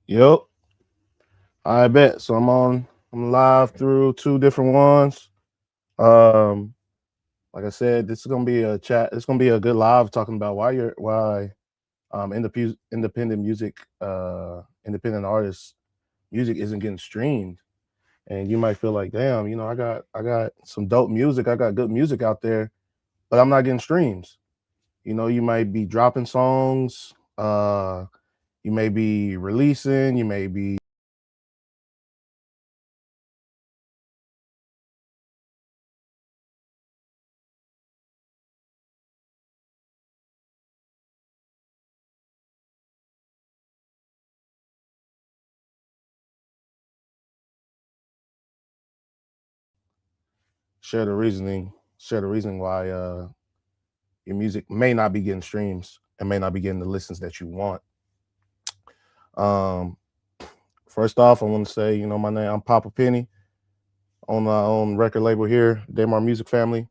Yep, I bet. So I'm live through two different ones. Um, like I said, this is gonna be a chat. It's gonna be a good live talking about why independent music, independent artists music isn't getting streamed. And you might feel like, damn, I got some dope music, I got good music out there, but I'm not getting streams. You might be dropping songs, you may be releasing, you may be share the reasoning, share the reason why your music may not be getting streams and may not be getting the listens that you want. Um, First off, I want to say, my name, I'm Papa Penny on my own record label here, Daimar Music Family.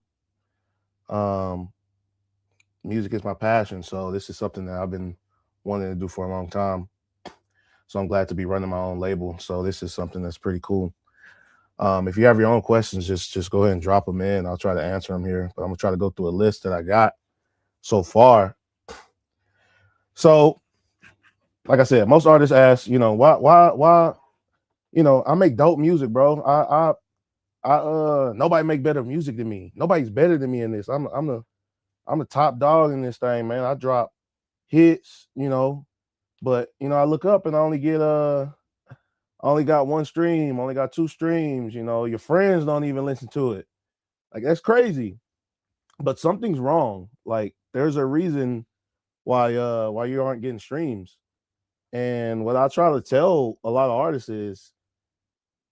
Um, Music is my passion, so this is something that I've been wanting to do for a long time. So I'm glad to be running my own label. So this is something that's pretty cool. If you have your own questions, just go ahead and drop them in. I'll try to answer them here, but I'm gonna try to go through a list that I got so far. So like I said, most artists ask, why, I make dope music, bro. Nobody make better music than me. Nobody's better than me in this. I'm the top dog in this thing, man. I drop hits, but I look up and I only got one stream, only got two streams, your friends don't even listen to it. Like that's crazy. But something's wrong. Like there's a reason why you aren't getting streams. And what I try to tell a lot of artists is,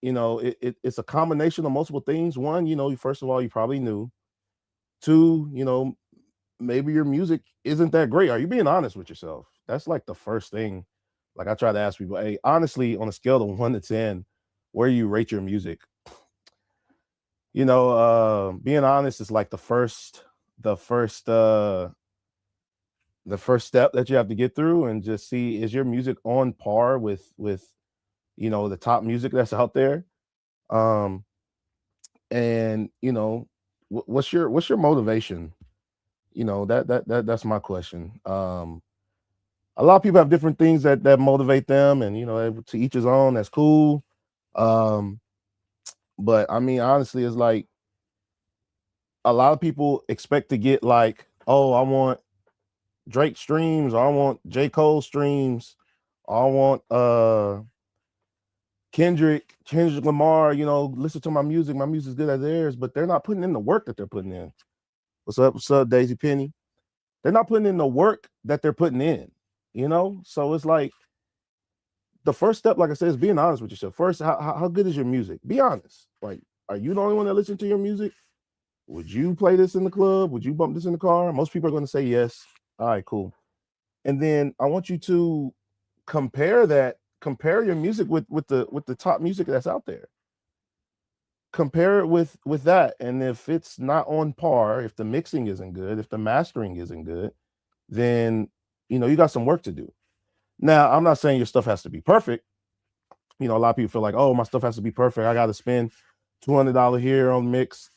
it's a combination of multiple things. One, first of all, you probably knew. Two, maybe your music isn't that great. Are you being honest with yourself? That's like the first thing. Like I try to ask people, hey, honestly, on a scale of 1 to 10, where you rate your music? Being honest is like the first, the first step that you have to get through, and just see, is your music on par with the top music that's out there. um and what's your motivation? That's my question. A lot of people have different things that motivate them, and to each his own. That's cool. um but I mean, honestly, it's like a lot of people expect to get, like, oh, I want Drake streams, or I want J. Cole streams, or I want Kendrick Lamar, listen to my music. My music's good as theirs, but they're not putting in the work that they're putting in. What's up? What's up, Daisy Penny? They're not putting in the work that they're putting in. So it's like the first step, like I said, is being honest with yourself. First, how good is your music? Be honest. Like, are you the only one that listens to your music? Would you play this in the club? Would you bump this in the car? Most people are going to say yes. All right, cool. And then I want you to compare your music with the top music that's out there. Compare it with that, and if it's not on par, if the mixing isn't good, if the mastering isn't good, then you got some work to do. Now, I'm not saying your stuff has to be perfect. A lot of people feel like, oh, my stuff has to be perfect. I got to spend $200 here on mix.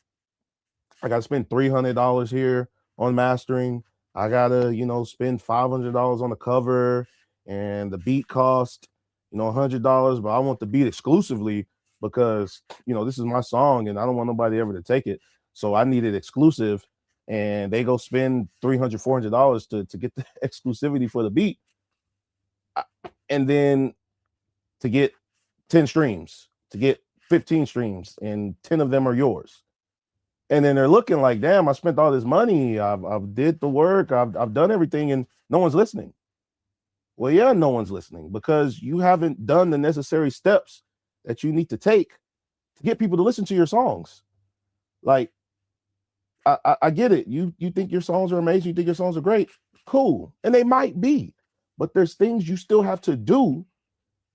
I got to spend $300 here on mastering. I gotta, spend $500 on the cover, and the beat cost, $100. But I want the beat exclusively because this is my song, and I don't want nobody ever to take it. So I need it exclusive, and they go spend $300, $400 to get the exclusivity for the beat, and then to get 10 streams, to get 15 streams, and 10 of them are yours. And then they're looking like, damn, I spent all this money. I've did the work. I've done everything, and no one's listening. Well, yeah, no one's listening because you haven't done the necessary steps that you need to take to get people to listen to your songs. Like, I get it. You think your songs are amazing. You think your songs are great. Cool. And they might be, but there's things you still have to do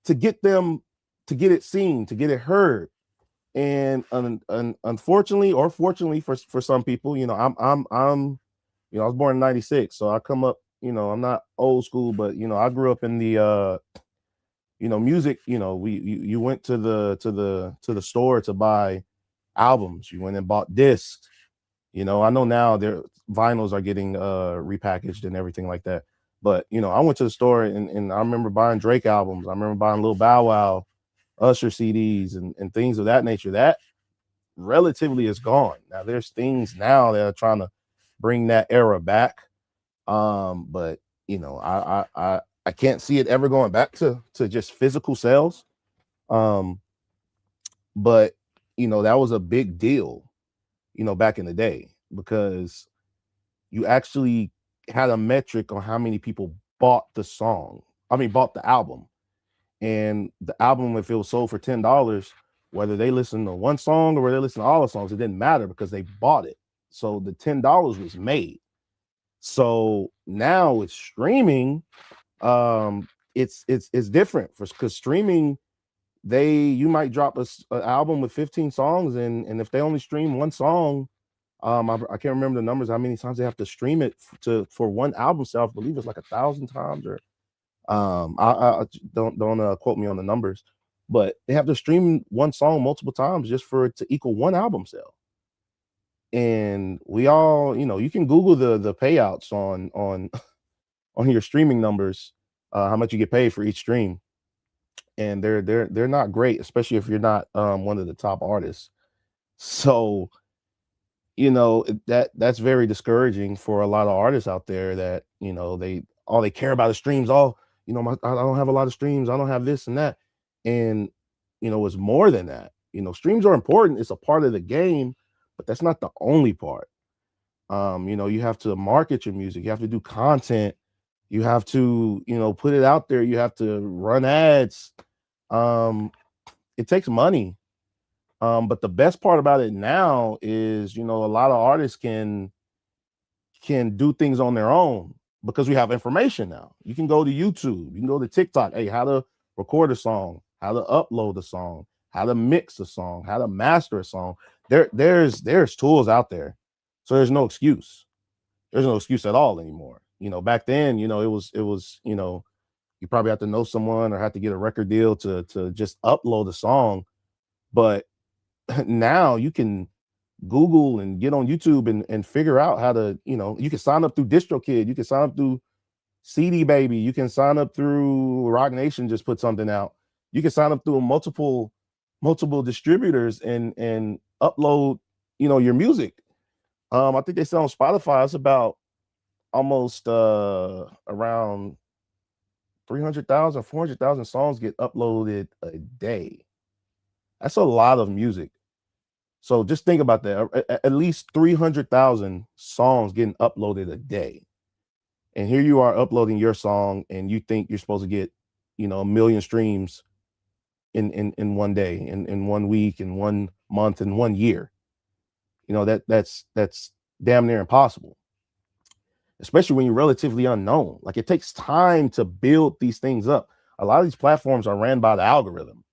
to get them, to get it seen, to get it heard. And unfortunately, or fortunately for some people, I was born in '96, so I come up. I'm not old school, but I grew up in the music, you went to the store to buy albums. You went and bought discs. I know now their vinyls are getting repackaged and everything like that. But I went to the store and I remember buying Drake albums. I remember buying Lil Bow Wow, Usher CDs and things of that nature. That relatively is gone. Now there's things now that are trying to bring that era back. But I can't see it ever going back to just physical sales. Um, but that was a big deal, back in the day, because you actually had a metric on how many people bought the song. I mean, bought the album. And the album, if it was sold for $10, whether they listen to one song or whether they listen to all the songs, it didn't matter because they bought it. So the $10 was made. So now with streaming, it's different because streaming, you might drop an album with 15 songs, and if they only stream one song, I can't remember the numbers, how many times they have to stream it for one album sale. I believe it's like 1,000 times, or I don't quote me on the numbers, but they have to stream one song multiple times just for it to equal one album sale. And we all, you can Google the payouts on on your streaming numbers, how much you get paid for each stream, and they're not great, especially if you're not one of the top artists. So that's very discouraging for a lot of artists out there that they all they care about is streams. I don't have a lot of streams, I don't have this and that. And it's more than that. Streams are important, it's a part of the game, but that's not the only part. You have to market your music, you have to do content, you have to put it out there, you have to run ads. It takes money. But the best part about it now is, a lot of artists can do things on their own because we have information now. You can go to YouTube, you can go to TikTok. Hey, how to record a song, how to upload a song, how to mix a song, how to master a song. There's tools out there, so there's no excuse. There's no excuse at all anymore. Back then, it was you probably have to know someone or have to get a record deal to just upload a song. But now you can Google and get on YouTube and figure out how to, you can sign up through DistroKid, you can sign up through CD Baby, you can sign up through Rock Nation, just put something out. You can sign up through multiple distributors and upload, your music. I think they sell on Spotify, it's about almost around 300,000, 400,000 songs get uploaded a day. That's a lot of music. So just think about that. At least 300,000 songs getting uploaded a day. And here you are uploading your song and you think you're supposed to get, 1 million streams in one day, in 1 week, in 1 month, in 1 year. That's damn near impossible. Especially when you're relatively unknown. Like, it takes time to build these things up. A lot of these platforms are ran by the algorithm.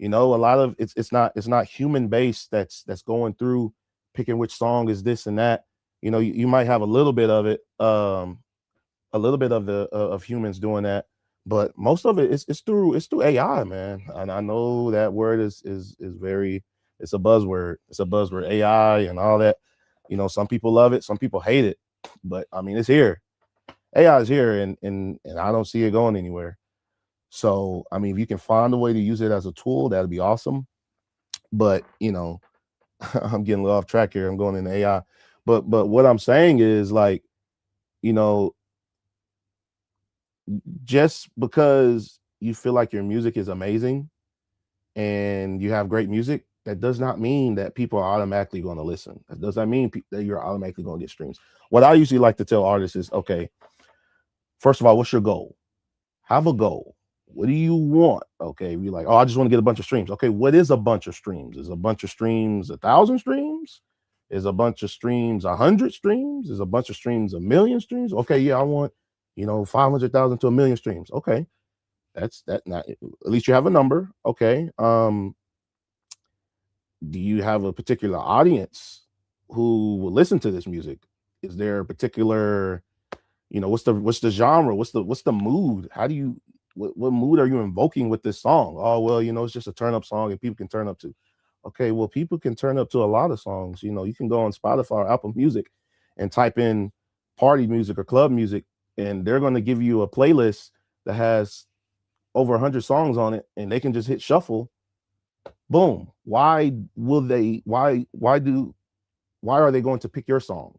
A lot of it's not human based that's going through picking which song is this and that. You might have a little bit of it, a little bit of the of humans doing that, but most of it is through AI, man. And I know that word is very, it's a buzzword. It's a buzzword, AI and all that. Some people love it, some people hate it, but I mean, it's here. AI is here, and I don't see it going anywhere. So, I mean, if you can find a way to use it as a tool, that'd be awesome. But, I'm getting a little off track here. I'm going into AI. But what I'm saying is, like, just because you feel like your music is amazing and you have great music, that does not mean that people are automatically going to listen. That does not mean that you're automatically going to get streams. What I usually like to tell artists is, okay, first of all, what's your goal? Have a goal. What do you want? Okay, be like, oh, I just want to get a bunch of streams. Okay, what is a bunch of streams? Is a bunch of streams 1,000 streams? Is a bunch of streams 100 streams? Is a bunch of streams 1,000,000 streams? Okay, yeah, I want 500,000 to 1,000,000 streams. Okay, that's that. Not, at least you have a number. Okay, do you have a particular audience who will listen to this music? Is there a particular, what's the genre? What's the mood? How do you what mood are you invoking with this song? Oh, well, it's just a turn up song and people can turn up to. Okay, well, people can turn up to a lot of songs. You can go on Spotify or Apple Music and type in party music or club music, and they're going to give you a playlist that has over 100 songs on it, and they can just hit shuffle. Boom. Why are they going to pick your song?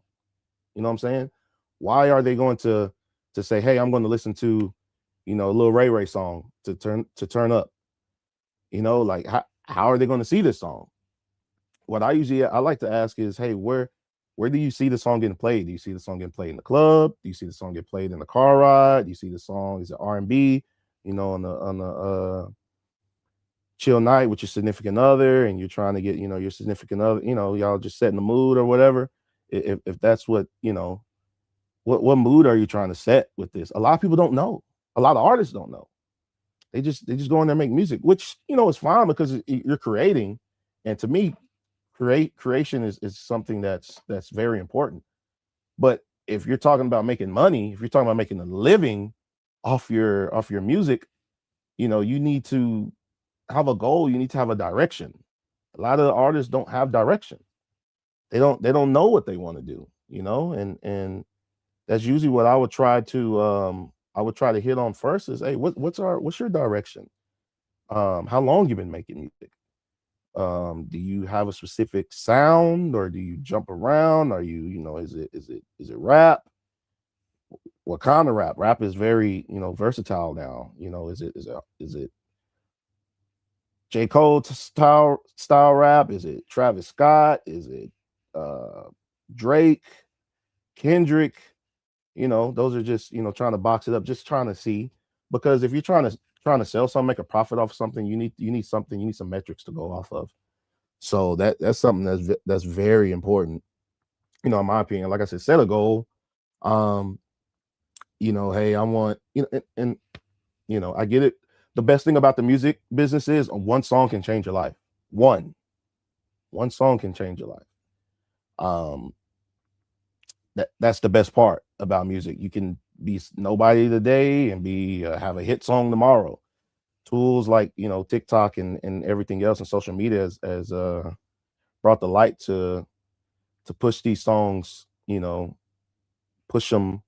You know what I'm saying? Why are they going to say, hey, I'm going to listen to, a Lil Ray Ray song to turn up? Like how are they going to see this song? What I like to ask is, hey, where do you see the song getting played? Do you see the song getting played in the club? Do you see the song get played in the car ride? Do you see the song, is it R&B, on the chill night with your significant other, and you're trying to get, your significant other, y'all just setting the mood or whatever. If that's what, what mood are you trying to set with this? A lot of people don't know. A lot of artists don't know. They just go in there and make music, which, is fine because you're creating. And to me, creation is something that's very important. But if you're talking about making money, if you're talking about making a living off your music, you need to have a goal. You need to have a direction. A lot of the artists don't have direction. They don't know what they want to do, and that's usually what I would try to hit on first is, hey, what's your direction? How long you been making music? Do you have a specific sound, or do you jump around? Are you, is it rap? What kind of rap? Rap is very, versatile now. Is it J. Cole style rap? Is it Travis Scott? Is it Drake, Kendrick? Those are just, trying to box it up, just trying to see. Because if you're trying to sell something, make a profit off something, you need some metrics to go off of. So that's something that's very important. In my opinion, like I said, set a goal. Hey, I want, I get it. The best thing about the music business is one song can change your life. One song can change your life. That's the best part about music. You can be nobody today and be have a hit song tomorrow. Tools like, TikTok and everything else and social media has brought the light to push these songs, push them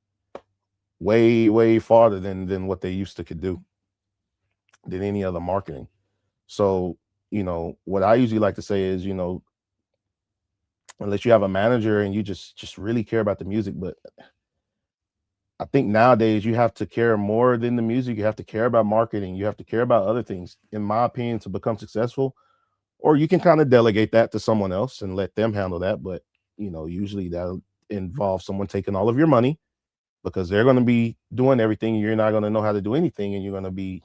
way farther than what they used to could do, than any other marketing. So, what I usually like to say is, unless you have a manager and you just really care about the music. But I think nowadays you have to care more than the music. You have to care about marketing. You have to care about other things, in my opinion, to become successful. Or you can kind of delegate that to someone else and let them handle that. But, usually that involves someone taking all of your money, because they're going to be doing everything. You're not going to know how to do anything. And you're going to be,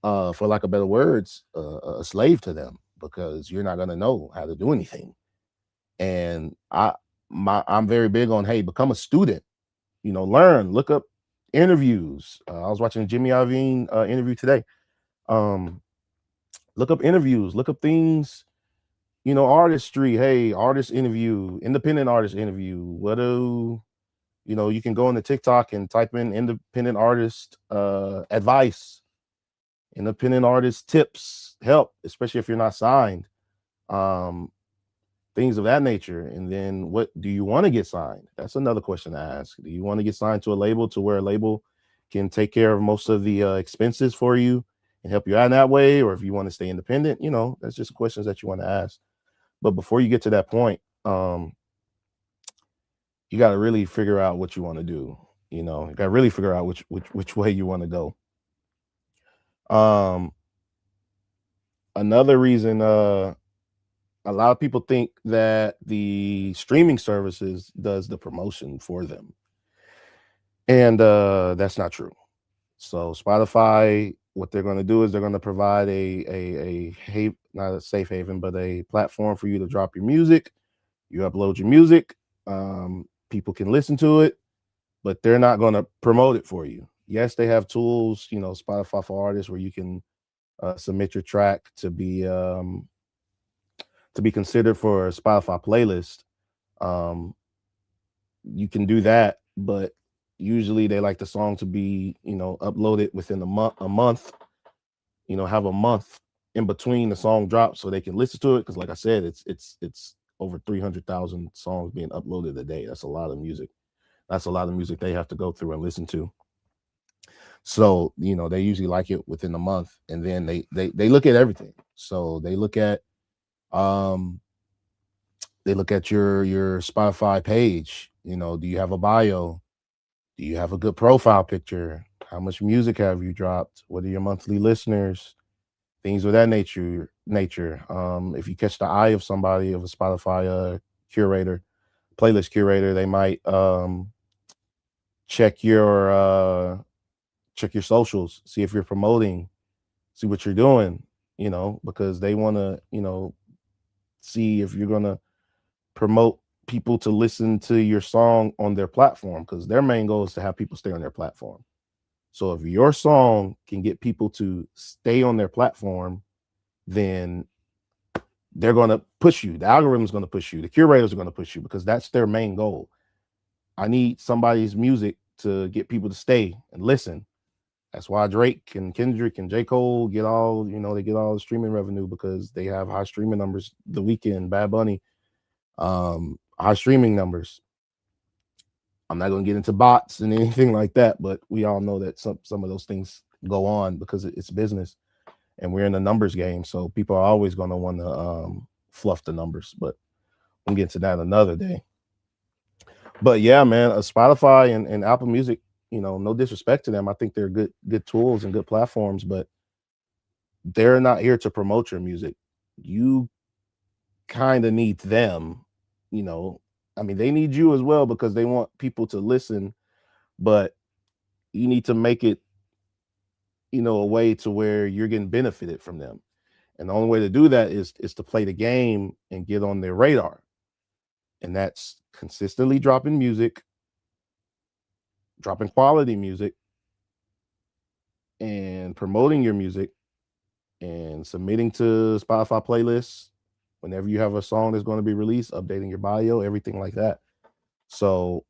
for lack of better words, a slave to them, because you're not going to know how to do anything. And I'm very big on, hey, become a student, learn, look up interviews. I was watching a Jimmy Iovine interview today. Look up interviews, look up things, artistry. Hey, artist interview, independent artist interview. You can go into TikTok and type in independent artist advice, independent artist tips, help, especially if you're not signed. Things of that nature. And then, what do you want to get signed? That's another question to ask. Do you want to get signed to a label, to where a label can take care of most of the expenses for you and help you out in that way? Or if you want to stay independent, that's just questions that you want to ask. But before you get to that point, you got to really figure out what you want to do. You got to really figure out which way you want to go. Another reason, a lot of people think that the streaming services does the promotion for them. And that's not true. So Spotify, what they're going to do is they're going to provide not a safe haven, but a platform for you to drop your music. You upload your music. People can listen to it, but they're not going to promote it for you. Yes, they have tools, Spotify for Artists, where you can submit your track to be considered for a Spotify playlist. You can do that, but Usually they like the song to be, uploaded within a month, have a month in between the song drops so they can listen to it. Because like I said, it's over 300,000 songs being uploaded a day. That's a lot of music. That's a lot of music they have to go through and listen to. So, they usually like it within a month, and then they look at everything. So um they look at your Spotify page. Do you have a bio? Do you have a good profile picture? How much music have you dropped? What are your monthly listeners? Things of that nature. If you catch the eye of somebody, of a Spotify curator, playlist curator, they might check your check your socials, see if you're promoting, see what you're doing, because they want to, see if you're going to promote people to listen to your song on their platform, because their main goal is to have people stay on their platform. So if your song can get people to stay on their platform, then they're going to push you. The algorithm is going to push you. The curators are going to push you, because that's their main goal. I need somebody's music to get people to stay and listen. That's why Drake and Kendrick and J. Cole get all, they get all the streaming revenue, because they have high streaming numbers. The Weeknd, Bad Bunny, high streaming numbers. I'm not going to get into bots and anything like that, but we all know that some of those things go on because it's business, and we're in the numbers game. So people are always going to want to fluff the numbers, but we'll get to that another day. But yeah, man, Spotify and Apple Music, no disrespect to them. I think they're good tools and good platforms, but they're not here to promote your music. You kind of need them, I mean, they need you as well, because they want people to listen, but you need to make it, a way to where you're getting benefited from them. And the only way to do that is to play the game and get on their radar. And that's consistently dropping music, dropping quality music, and promoting your music, and submitting to Spotify playlists whenever you have a song that's going to be released, updating your bio, everything like that. So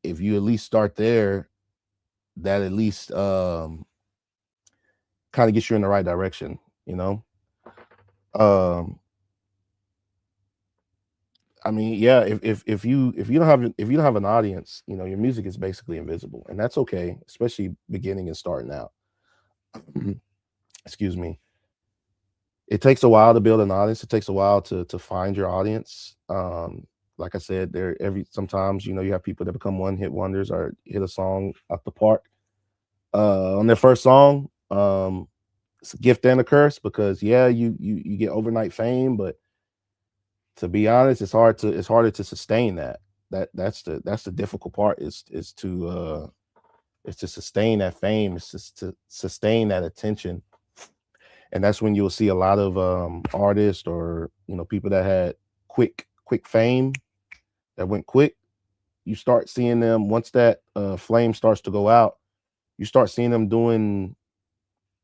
if you at least start there, that at least kind of gets you in the right direction, Um I mean, yeah, if you don't have an audience, your music is basically invisible, and that's okay, especially beginning and starting out. Excuse me. It takes a while to build an audience. It takes a while to find your audience. Like I said, sometimes you have people that become one hit wonders or hit a song out the park on their first song. It's a gift and a curse, because yeah, you get overnight fame, but to be honest, it's harder to sustain that. That's the difficult part, is to sustain that fame, is just to sustain that attention. And that's when you'll see a lot of artists, or people that had quick fame, that went quick. You start seeing them, once that flame starts to go out, you start seeing them doing,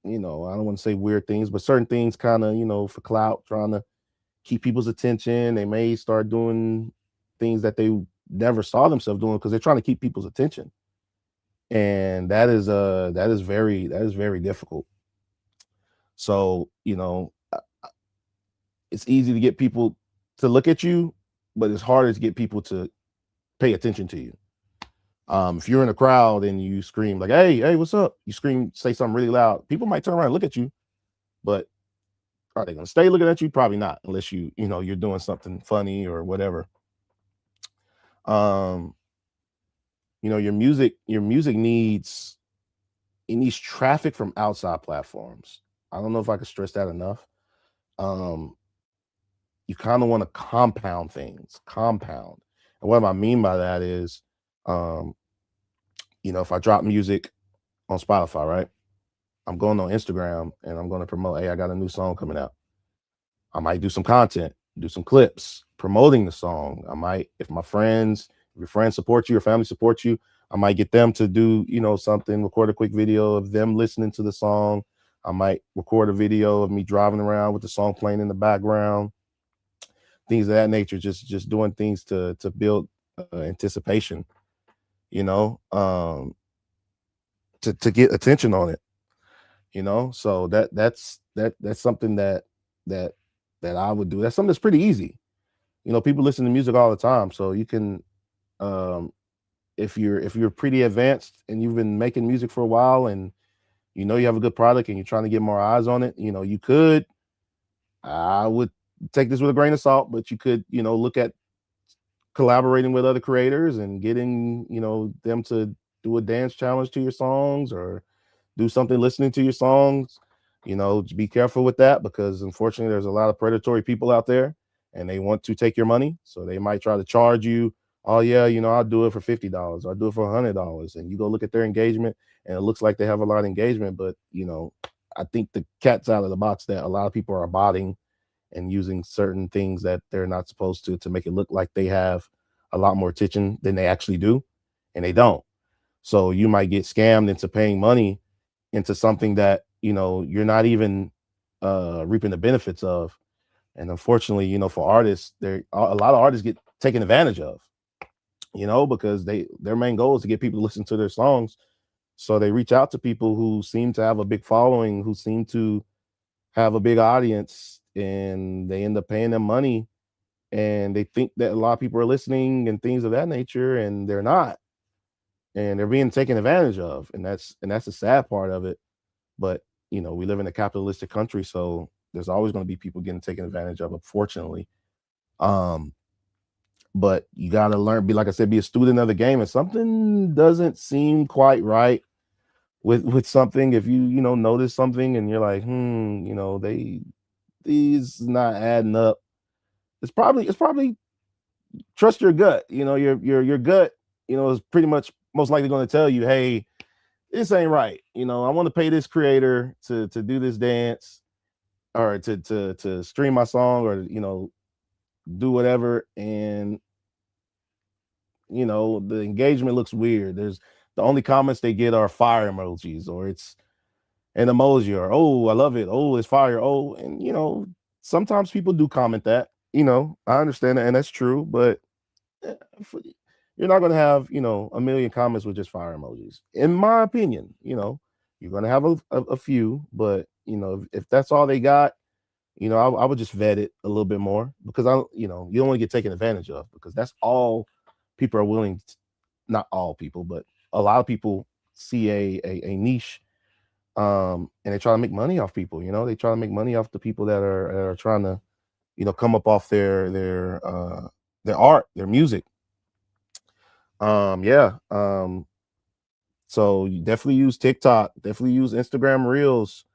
I don't want to say weird things, but certain things, kind of, for clout, trying to keep people's attention. They may start doing things that they never saw themselves doing, because they're trying to keep people's attention. And that is very difficult. So, it's easy to get people to look at you, but it's harder to get people to pay attention to you. If you're in a crowd and you scream like, hey, what's up? You scream, say something really loud. People might turn around and look at you, but are they going to stay looking at you? Probably not, unless you're doing something funny or whatever. Um, your music needs traffic from outside platforms. I don't know if I could stress that enough. Um, you kind of want to compound things, compound. And what I mean by that is, um, if I drop music on Spotify, right? I'm going on Instagram and I'm going to promote, hey, I got a new song coming out. I might do some content, do some clips promoting the song. I might, if your friends support you, your family supports you, I might get them to do, something, record a quick video of them listening to the song. I might record a video of me driving around with the song playing in the background, things of that nature, just doing things to build anticipation. you know, to get attention on it, you know. So that's something that that I would do. That's something that's pretty easy. You know, people listen to music all the time, so you can um if you're pretty advanced and you've been making music for a while and you know you have a good product and you're trying to get more eyes on it, you know, you could I would take this with a grain of salt, but you could, you know, look at collaborating with other creators and getting, you know, them to do a dance challenge to your songs or do something listening to your songs. You know, be careful with that because unfortunately there's a lot of predatory people out there and they want to take your money. So they might try to charge you, oh yeah, you know, I'll do it for $50, I'll do it for $100. And you go look at their engagement and it looks like they have a lot of engagement, but you know, I think the cat's out of the box that a lot of people are botting and using certain things that they're not supposed to make it look like they have a lot more attention than they actually do, and they don't. So you might get scammed into paying money into something that you know you're not even reaping the benefits of. And unfortunately, you know, for artists, there a lot of artists get taken advantage of, you know, because their main goal is to get people to listen to their songs. So they reach out to people who seem to have a big following, who seem to have a big audience, and they end up paying them money and they think that a lot of people are listening and things of that nature and they're not, and they're being taken advantage of, and that's the sad part of it. But you know, we live in a capitalistic country, so there's always going to be people getting taken advantage of, unfortunately. um but you got to learn, be like I said, be a student of the game. And something doesn't seem quite right with something, if you know notice something and you're like, you know, these not adding up, it's probably trust your gut. You know, your gut, you know, is pretty much most likely going to tell you, hey, this ain't right. You know, I want to pay this creator to do this dance or to stream my song or you know do whatever, and you know the engagement looks weird. There's the only comments they get are fire emojis, or it's an emoji, or oh I love it, oh it's fire, oh. And you know sometimes people do comment that, you know, I understand that and that's true, but eh, you're not going to have, you know, a million comments with just fire emojis, in my opinion. You know, you're going to have a few, but you know if that's all they got, you know, I would just vet it a little bit more, because I, you know, you don't want to get taken advantage of, because that's all people are willing to, not all people, but a lot of people see a niche, and they try to make money off people. You know, they try to make money off the people that are trying to, you know, come up off their art, their music. Yeah. So you definitely use TikTok, definitely use Instagram Reels,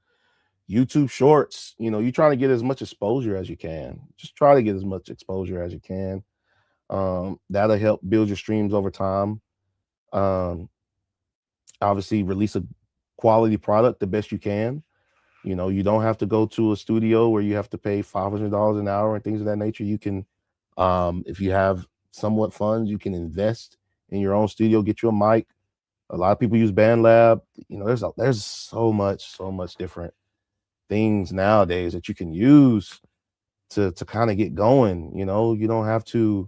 YouTube Shorts. You know, you trying to get as much exposure as you can. Just try to get as much exposure as you can. That'll help build your streams over time. Um, Obviously, release a quality product the best you can. You know, you don't have to go to a studio where you have to pay $500 an hour and things of that nature. You can, if you have somewhat funds, you can invest in your own studio, get you a mic. A lot of people use BandLab. You know, there's so much different things nowadays that you can use to kind of get going. You know, you don't have to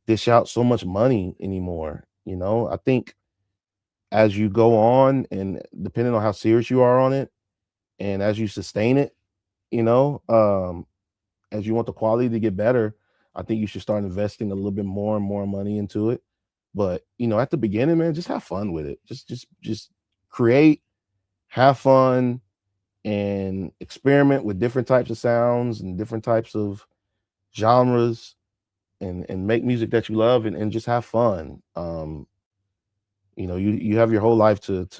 dish out so much money anymore. You know, I think as you go on and depending on how serious you are on it and as you sustain it, you know, as you want the quality to get better, I think you should start investing a little bit more and more money into it. But you know, at the beginning, man, just have fun with it. Just create, have fun, and experiment with different types of sounds and different types of genres, and make music that you love, and just have fun. You know, you have your whole life to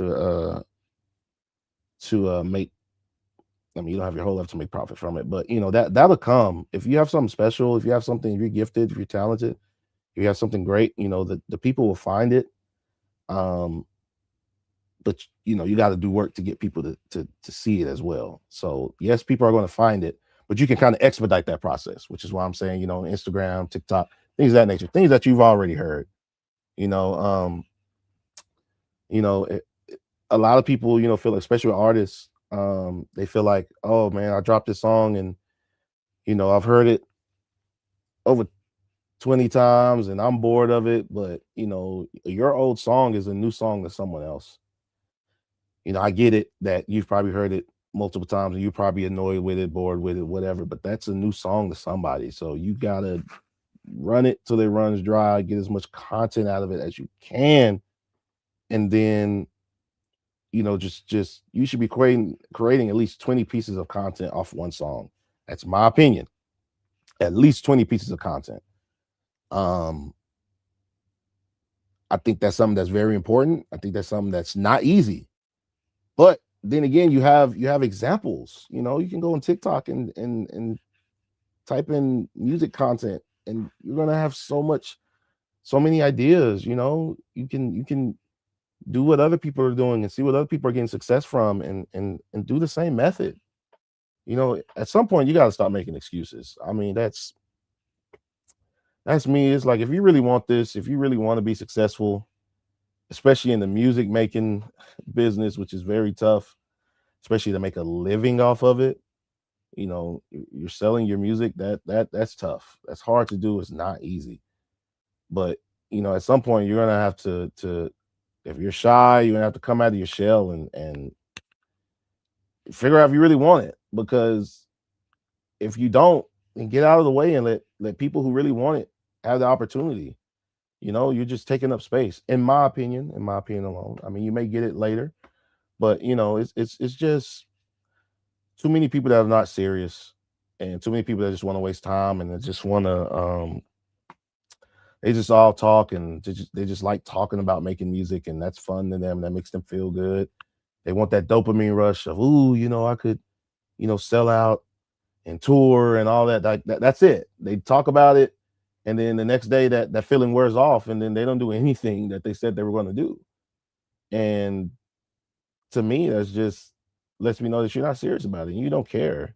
make. I mean, you don't have your whole life to make profit from it, but you know that'll come if you have something special. If you have something, if you're gifted, if you're talented, if you have something great, you know the people will find it. Um, but you know you got to do work to get people to see it as well. So yes, people are going to find it, but you can kind of expedite that process, which is why I'm saying, you know, Instagram, TikTok, things of that nature, things that you've already heard. You know, you know, a lot of people, you know, feel, especially with artists, they feel like, oh man, I dropped this song and you know I've heard it over 20 times and I'm bored of it, but your old song is a new song to someone else. I get it that you've probably heard it multiple times and you're probably annoyed with it, bored with it, whatever, but that's a new song to somebody. So you gotta run it till it runs dry, get as much content out of it as you can, and then just you should be creating at least 20 pieces of content off one song. That's my opinion. At least 20 pieces of content. Um, I think that's something that's very important. I think that's something that's not easy. But then again, you have examples. You can go on TikTok and type in music content, and you're gonna have so many ideas. You can do what other people are doing and see what other people are getting success from, and do the same method. At some point you got to stop making excuses. I mean, that's me. It's like, if you really want this, if you really want to be successful, especially in the music making business, which is very tough, especially to make a living off of it. You're selling your music. That's tough. That's hard to do. It's not easy. But at some point you're gonna have to if you're shy, you're gonna have to come out of your shell and figure out if you really want it. Because if you don't, then get out of the way and let people who really want it have the opportunity. You're just taking up space, in my opinion alone. I mean, you may get it later, but it's just too many people that are not serious, and too many people that just want to waste time, and they just want to they just all talk, and they just like talking about making music, and that's fun to them. That makes them feel good. They want that dopamine rush of, ooh, I could, sell out and tour and all that. Like that's it. They talk about it, and then the next day that feeling wears off, and then they don't do anything that they said they were going to do. And to me, that's just lets me know that you're not serious about it. And you don't care.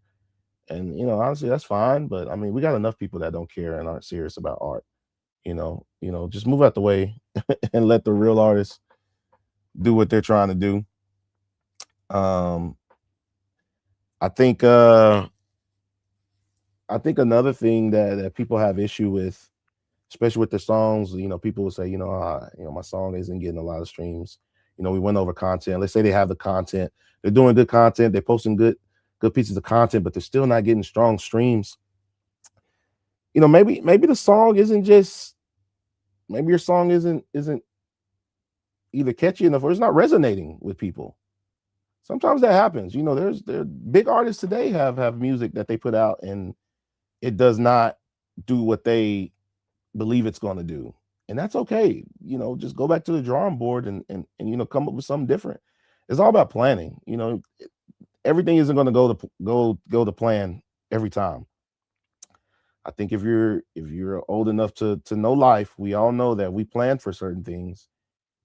And honestly, that's fine. But I mean, we got enough people that don't care and aren't serious about art. Just move out the way and let the real artists do what they're trying to do. Um, I think another thing that people have issue with, especially with the songs, people will say, my song isn't getting a lot of streams. We went over content. Let's say they have the content, they're doing good content, they're posting good pieces of content, but they're still not getting strong streams. Maybe the song isn't just maybe your song isn't either catchy enough or it's not resonating with people. Sometimes that happens. There big artists today have music that they put out and it does not do what they believe it's going to do. And that's okay. Just go back to the drawing board and come up with something different. It's all about planning. Everything isn't going to go to plan every time. I think if you're old enough to know life, we all know that we plan for certain things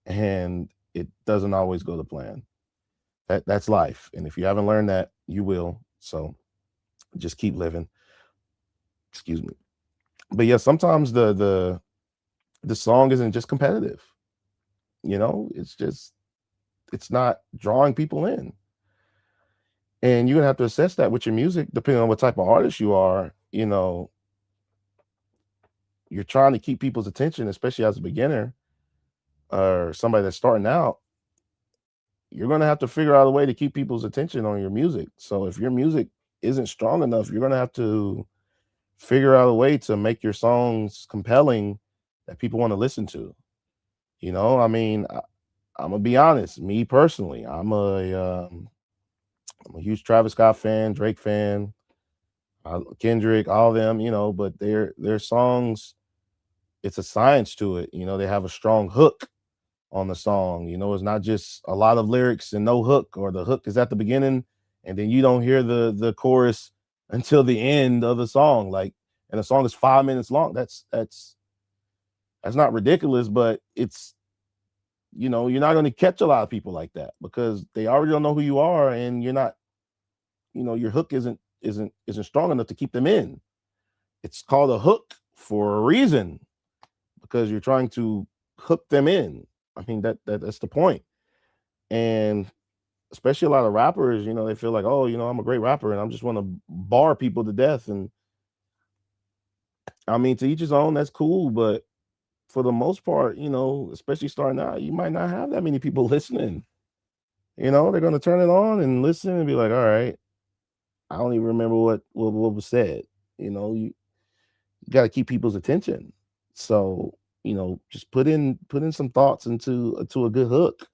and it doesn't always go to plan. That's life. And if you haven't learned that, you will. So just keep living. Excuse me. But yeah, sometimes the song isn't just competitive. It's not drawing people in. And you're gonna have to assess that with your music, depending on what type of artist you are. You're trying to keep people's attention, especially as a beginner or somebody that's starting out. You're gonna have to figure out a way to keep people's attention on your music. So if your music isn't strong enough, you're gonna have to figure out a way to make your songs compelling that people want to listen to. I mean, I'm gonna be honest. Me personally, I'm a huge Travis Scott fan, Drake fan, Kendrick, all of them. But their songs, it's a science to it. They have a strong hook on the song. It's not just a lot of lyrics and no hook, or the hook is at the beginning and then you don't hear the chorus until the end of the song. Like, and the song is 5 minutes long. That's not ridiculous, but it's you're not going to catch a lot of people like that because they already don't know who you are, and you're not, your hook isn't strong enough to keep them in. It's called a hook for a reason, because you're trying to hook them in. I mean, that's the point. And especially a lot of rappers, they feel like, oh, I'm a great rapper and I'm just want to bar people to death. And I mean, to each his own, that's cool, but for the most part, especially starting out, you might not have that many people listening. They're gonna turn it on and listen and be like, all right, I don't even remember what was said. You got to keep people's attention. So, just put in some thoughts into a good hook,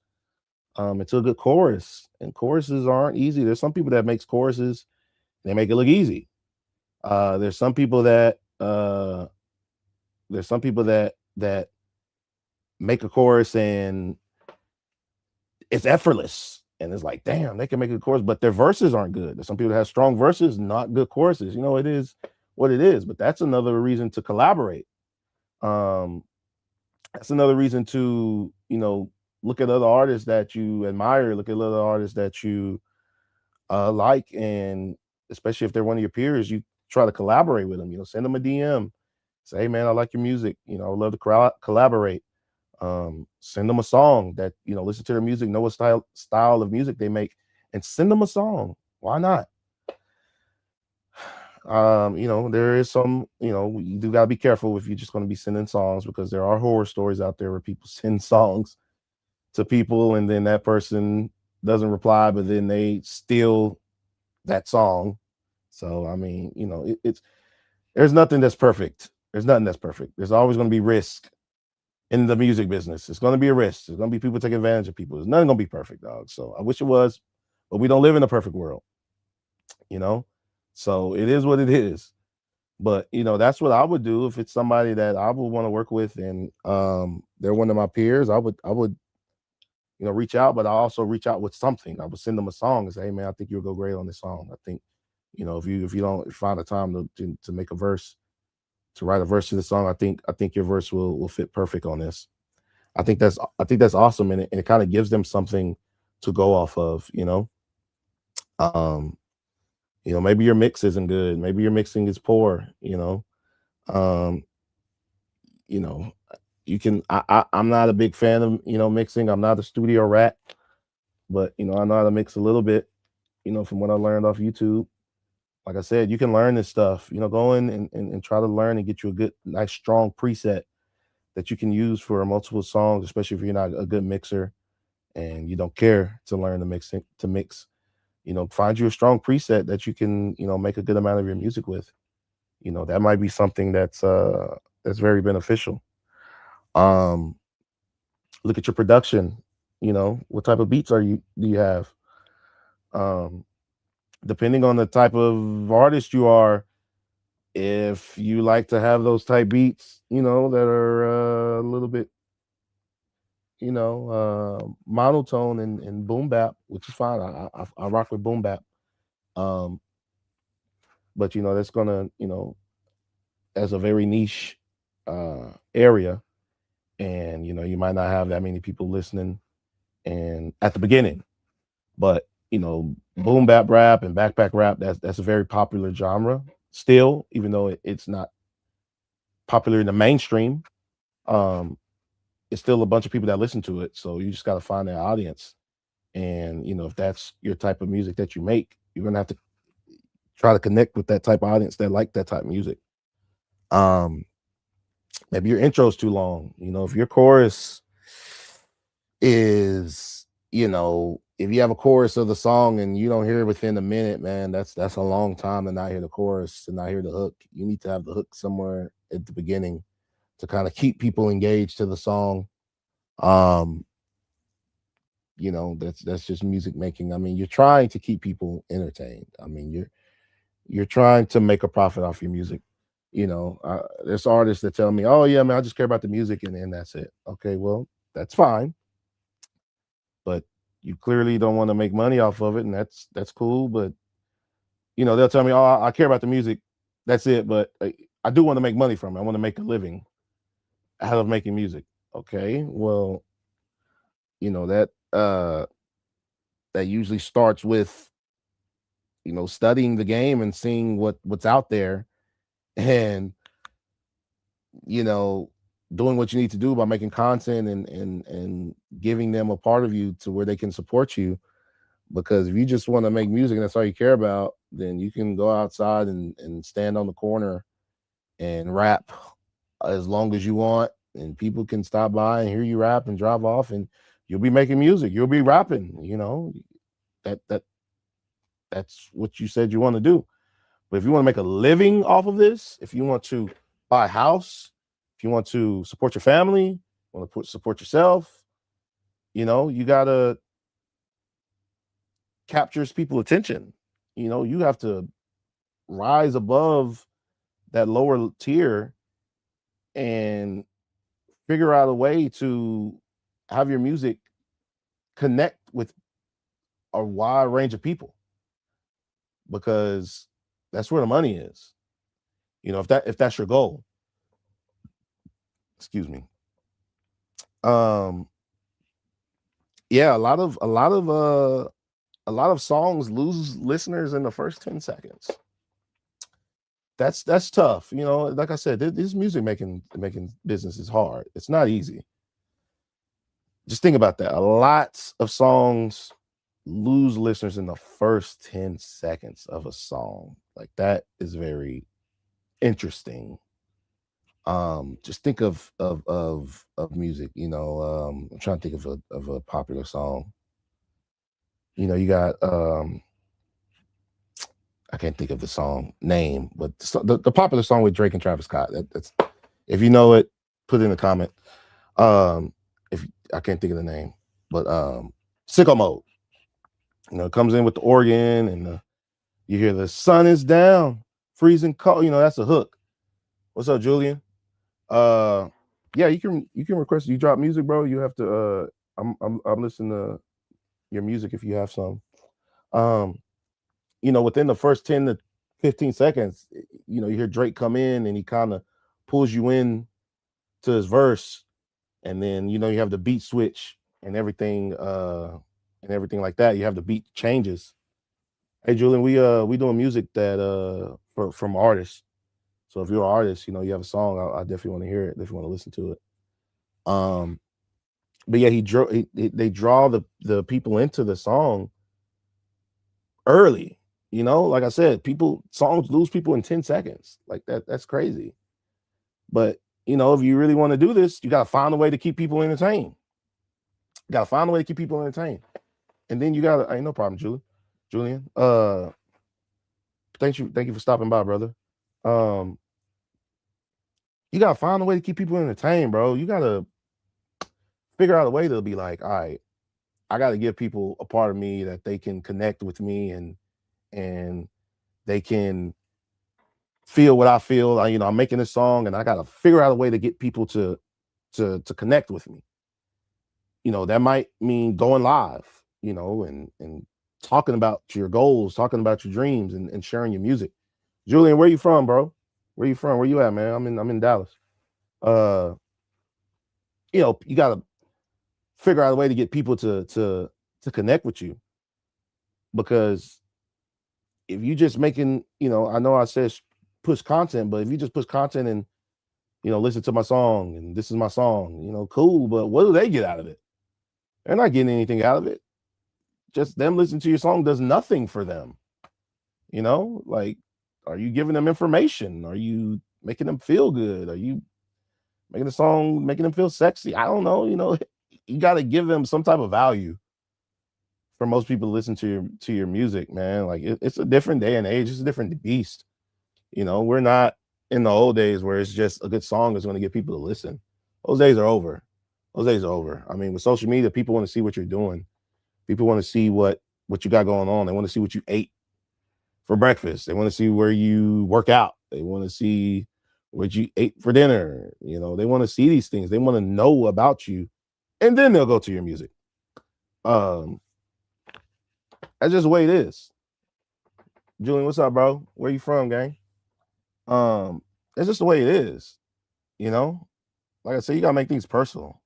into a good chorus. And choruses aren't easy. There's some people that makes choruses, they make it look easy. There's some people that make a chorus and it's effortless. And it's like, damn, they can make a chorus, but their verses aren't good. There's some people that have strong verses, not good choruses. It is what it is. But that's another reason to collaborate. Um, that's another reason to, look at other artists that you admire, look at other artists that you like, and especially if they're one of your peers, you try to collaborate with them. Send them a DM, say, hey man, I like your music. I would love to collaborate. Send them a song that, listen to their music, know what style of music they make, and send them a song. Why not? There is some, you do gotta be careful if you're just going to be sending songs, because there are horror stories out there where people send songs to people and then that person doesn't reply, but then they steal that song. So I mean, it's there's nothing that's perfect. There's nothing that's perfect. There's always going to be risk in the music business. It's going to be a risk. There's going to be people taking advantage of people. There's nothing going to be perfect, dog. So I wish it was, but we don't live in a perfect world, you know. So it is what it is. But that's what I would do if it's somebody that I would want to work with, and they're one of my peers. I would reach out, but I also reach out with something. I would send them a song and say, hey man, I think you'll go great on this song. I think, if you don't find the time to make a verse, to write a verse to the song, I think your verse will fit perfect on this. I think that's awesome, and it kind of gives them something to go off of. Um, maybe your mix isn't good, maybe your mixing is poor. Um, you know, you can. I'm not a big fan of mixing. I'm not a studio rat, but I know how to mix a little bit. From what I learned off YouTube. Like I said, you can learn this stuff. Go in and try to learn and get you a good, nice, strong preset that you can use for multiple songs, especially if you're not a good mixer and you don't care to learn to mix. Find you a strong preset that you can, make a good amount of your music with. That might be something that's very beneficial. Um, Look at your production. What type of beats do you have? Um, Depending on the type of artist you are, if you like to have those type beats, that are a little bit, monotone and boom bap, which is fine. I rock with boom bap. Um, but that's gonna, as a very niche area, and you might not have that many people listening and at the beginning. But boom bap rap and backpack rap, that's a very popular genre still, even though it's not popular in the mainstream. Um, it's still a bunch of people that listen to it. So you just got to find that audience. And if that's your type of music that you make, you're gonna have to try to connect with that type of audience that like that type of music. Um, Maybe your intro's too long. If your chorus is, if you have a chorus of the song and you don't hear it within a minute, man, that's a long time to not hear the chorus, to not hear the hook. You need to have the hook somewhere at the beginning to kind of keep people engaged to the song. Um, that's just music making. I mean, you're trying to keep people entertained. I mean, you're trying to make a profit off your music. There's artists that tell me, oh yeah, man, I just care about the music, and that's it. Okay, well, that's fine, but you clearly don't want to make money off of it, and that's cool. But they'll tell me, oh, I care about the music, that's it. But I do want to make money from it. I want to make a living out of making music. Okay, well, that usually starts with studying the game and seeing what's out there, and you know doing what you need to do by making content and giving them a part of you to where they can support you. Because if you just want to make music and that's all you care about, then you can go outside and stand on the corner and rap as long as you want, and people can stop by and hear you rap and drive off, and you'll be making music, you'll be rapping, that's what you said you want to do. But if you want to make a living off of this, if you want to buy a house, if you want to support your family, want to support yourself, you gotta capture people's attention. You have to rise above that lower tier and figure out a way to have your music connect with a wide range of people, because that's where the money is. If that's your goal. Excuse me. Yeah, a lot of songs lose listeners in the first 10 seconds. That's tough. Like I said, this music making business is hard. It's not easy. Just think about that. A lot of songs lose listeners in the first 10 seconds of a song. Like, that is very interesting. Just think of music. I'm trying to think of a popular song. You got I can't think of the song name, but the popular song with Drake and Travis Scott. That's, if you know it, put it in the comment. If I can't think of the name, but Sicko Mode. It comes in with the organ, and you hear the sun is down, freezing cold. That's a hook. What's up, Julian? Yeah, you can request. You drop music, bro. You have to. I'm listening to your music if you have some. Within the first 10 to 15 seconds, you hear Drake come in, and he kind of pulls you in to his verse, and then you have the beat switch and everything like that. You have the beat changes. Hey, Julian, we doing music that from artists. So if you're an artist, you have a song, I definitely want to hear it. Definitely want to listen to it. But yeah, they draw the people into the song early. Like I said, songs lose people in 10 seconds. Like that's crazy. But if you really want to do this, you gotta find a way to keep people entertained. And then you gotta, ain't no problem, Julian. Thank you for stopping by, brother. You gotta find a way to keep people entertained, bro. You gotta figure out a way to be like, all right, I gotta give people a part of me that they can connect with me, and they can feel what I feel. I'm making this song, and I gotta figure out a way to get people to connect with me. That might mean going live, and talking about your goals, talking about your dreams, and sharing your music. Julian, where you from, bro? Where you from? Where you at, man? I'm in Dallas. You gotta figure out a way to get people to connect with you, because if you just making, I know I said push content, but if you just push content and listen to my song and this is my song, cool, but what do they get out of it? They're not getting anything out of it. Just them listening to your song does nothing for them. Like, are you giving them information? Are you making them feel good? Are you making the song, making them feel sexy? I don't know. You got to give them some type of value for most people to listen to your music, man. Like, it's a different day and age. It's a different beast. We're not in the old days where it's just a good song is going to get people to listen. Those days are over. I mean, with social media, people want to see what you're doing. People want to see what you got going on. They want to see what you ate for breakfast. They want to see where you work out. They want to see what you ate for dinner. They want to see these things. They want to know about you, and then they'll go to your music. That's just the way it is. Julian, what's up, bro? Where you from, gang? It's just the way it is. Like I said, you gotta make things personal.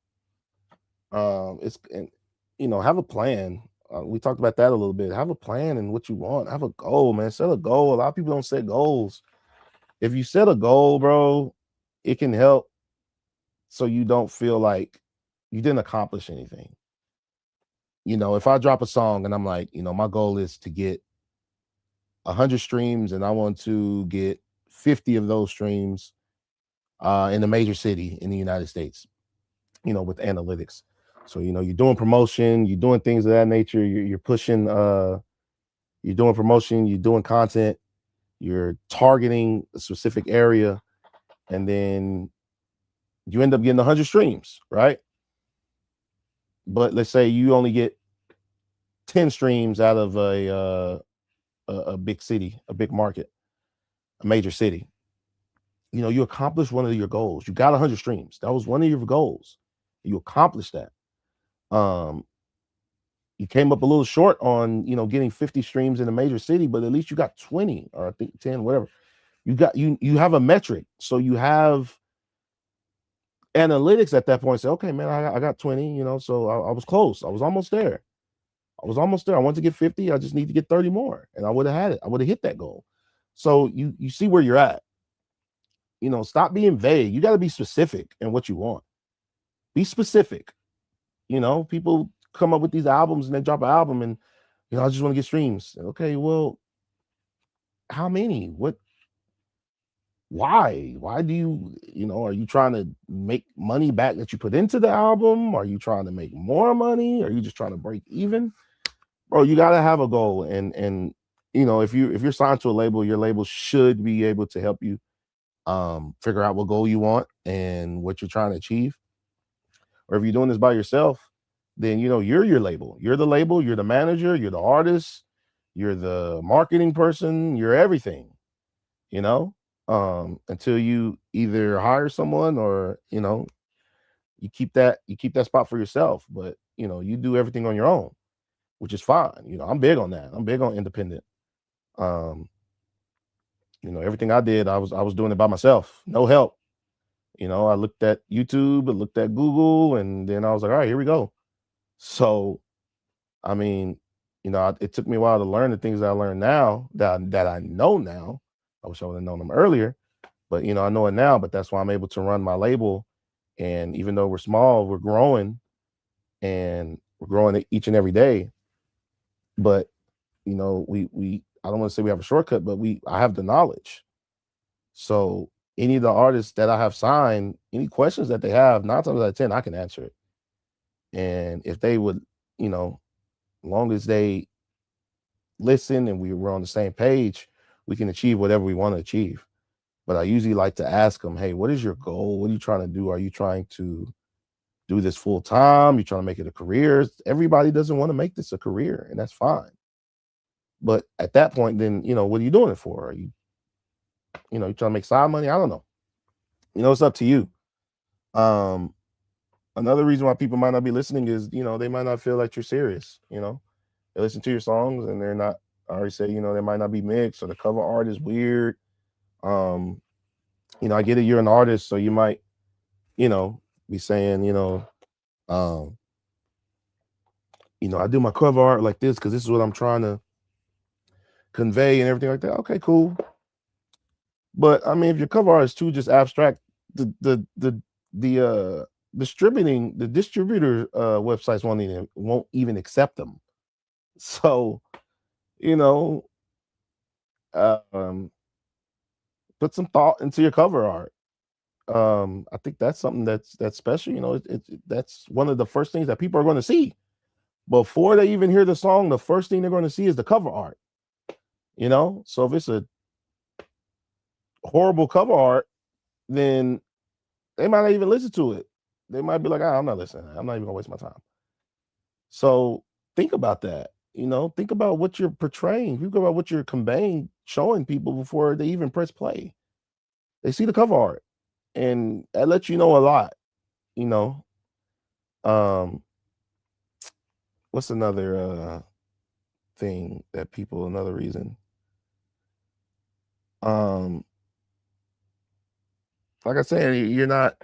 Have a plan. We talked about that a little bit. Have a plan and what you want. Have a goal, man. Set a goal. A lot of people don't set goals. If you set a goal, bro, it can help so you don't feel like you didn't accomplish anything. If I drop a song and I'm like, my goal is to get 100 streams, and I want to get 50 of those streams in a major city in the United States, with analytics. So, you're doing promotion, you're doing things of that nature, you're pushing, you're doing promotion, you're doing content, you're targeting a specific area, and then you end up getting 100 streams, right? But let's say you only get 10 streams out of a big city, a big market, a major city. You accomplished one of your goals. You got 100 streams. That was one of your goals. You accomplished that. Um, you came up a little short on getting 50 streams in a major city, but at least you got 20, or I think 10, whatever. You have a metric, so you have analytics at that point. Say, okay, man, I got 20. So I was close. I was almost there. I wanted to get 50. I just need to get 30 more, and I would have had it. I would have hit that goal. So you see where you're at. Stop being vague. You got to be specific in what you want. Be specific. People come up with these albums and they drop an album and I just want to get streams. Okay, well, how many? What? Why? Why do are you trying to make money back that you put into the album? Are you trying to make more money? Are you just trying to break even? Bro, you got to have a goal, and if you're signed to a label, your label should be able to help you figure out what goal you want and what you're trying to achieve. Or if you're doing this by yourself, then you're your label. You're the label, you're the manager, you're the artist, you're the marketing person, you're everything. Until you either hire someone or you keep that spot for yourself. But you do everything on your own, which is fine. I'm big on that. I'm big on independent. Everything I did, I was doing it by myself, no help. I looked at YouTube, I looked at Google, and then I was like, all right, here we go. So, I mean, it took me a while to learn the things that I learned now that I know now. I wish I would have known them earlier, but I know it now. But that's why I'm able to run my label. And even though we're small, we're growing, and we're growing each and every day. But we I don't want to say we have a shortcut, but I have the knowledge. So any of the artists that I have signed, any questions that they have, 9 times out of 10, I can answer it. And if they would, long as they listen and we were on the same page, we can achieve whatever we want to achieve. But I usually like to ask them, hey, what is your goal? What are you trying to do? Are you trying to do this full time? You trying to make it a career? Everybody doesn't want to make this a career, and that's fine. But at that point, then, what are you doing it for? Are you, you trying to make side money? I don't know. It's up to you. Another reason why people might not be listening is, they might not feel like you're serious. They listen to your songs and they're not, I already say, they might not be mixed, or the cover art is weird. I get it, you're an artist, so you might, be saying, I do my cover art like this because this is what I'm trying to convey and everything like that. Okay, cool. But I mean, if your cover art is too just abstract, the distributor websites won't even accept them. So, put some thought into your cover art. I think that's something that's special. That's one of the first things that people are going to see before they even hear the song. The first thing they're going to see is the cover art. So if it's a horrible cover art, then they might not even listen to it. They might be like, I'm not listening. I'm not even gonna waste my time. So think about that. Think about what you're portraying. Think about what you're conveying, showing people before they even press play. They see the cover art, and that lets you know a lot. What's another thing that people? Another reason. Like I said, you're not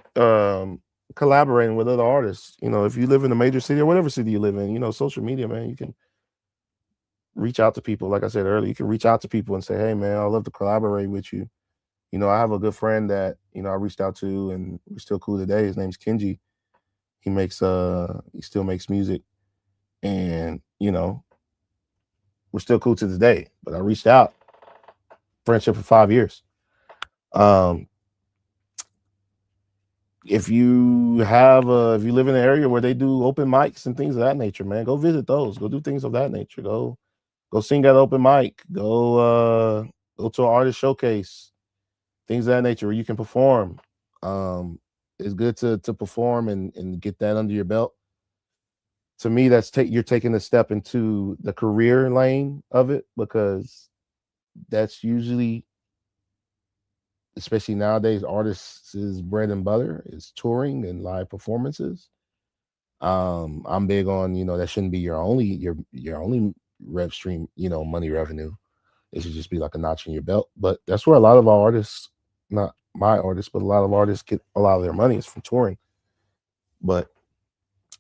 collaborating with other artists. If you live in a major city or whatever city you live in, social media, man, you can reach out to people. Like I said earlier, you can reach out to people and say, hey, man, I'd love to collaborate with you. I have a good friend that, I reached out to, and we're still cool today. His name's Kenji. He still makes music, and, we're still cool to this day. But I reached out, friendship for 5 years. if you live in an area where they do open mics and things of that nature, man, go visit those. Go do things of that nature. Go sing at open mic. Go to an artist showcase. Things of that nature where you can perform. Um, it's good to perform and get that under your belt. To me, you're taking a step into the career lane of it, because that's usually, especially nowadays, artists' bread and butter is touring and live performances. I'm big on, that shouldn't be your only rev stream, money revenue. It should just be like a notch in your belt. But that's where a lot of our artists, not my artists, but a lot of artists get a lot of their money is from touring. But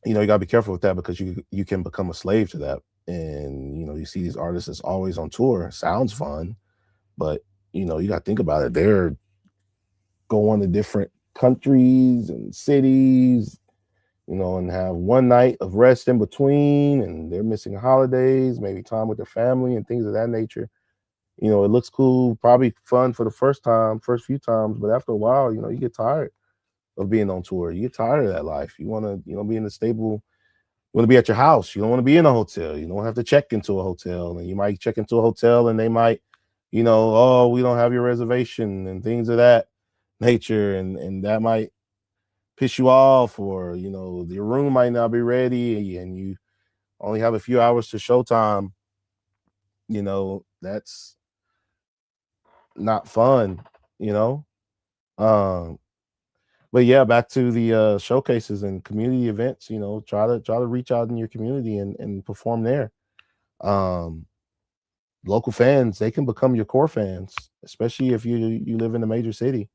you gotta be careful with that, because you can become a slave to that. And you see these artists that's always on tour. Sounds fun, but you gotta think about it. They're going to different countries and cities, and have one night of rest in between, and they're missing holidays, maybe time with their family and things of that nature. It looks cool, probably fun for the first few times, but after a while, you get tired of being on tour. You get tired of that life. You want to, be in a stable. You want to be at your house. You don't want to be in a hotel. You don't have to check into a hotel, and you might check into a hotel, and they might, oh, we don't have your reservation and things of that nature, and that might piss you off, or your room might not be ready, and you only have a few hours to showtime. That's not fun. you know um but yeah, back to the showcases and community events. Try to reach out in your community and perform there. um Local fans, they can become your core fans, especially if you live in a major city.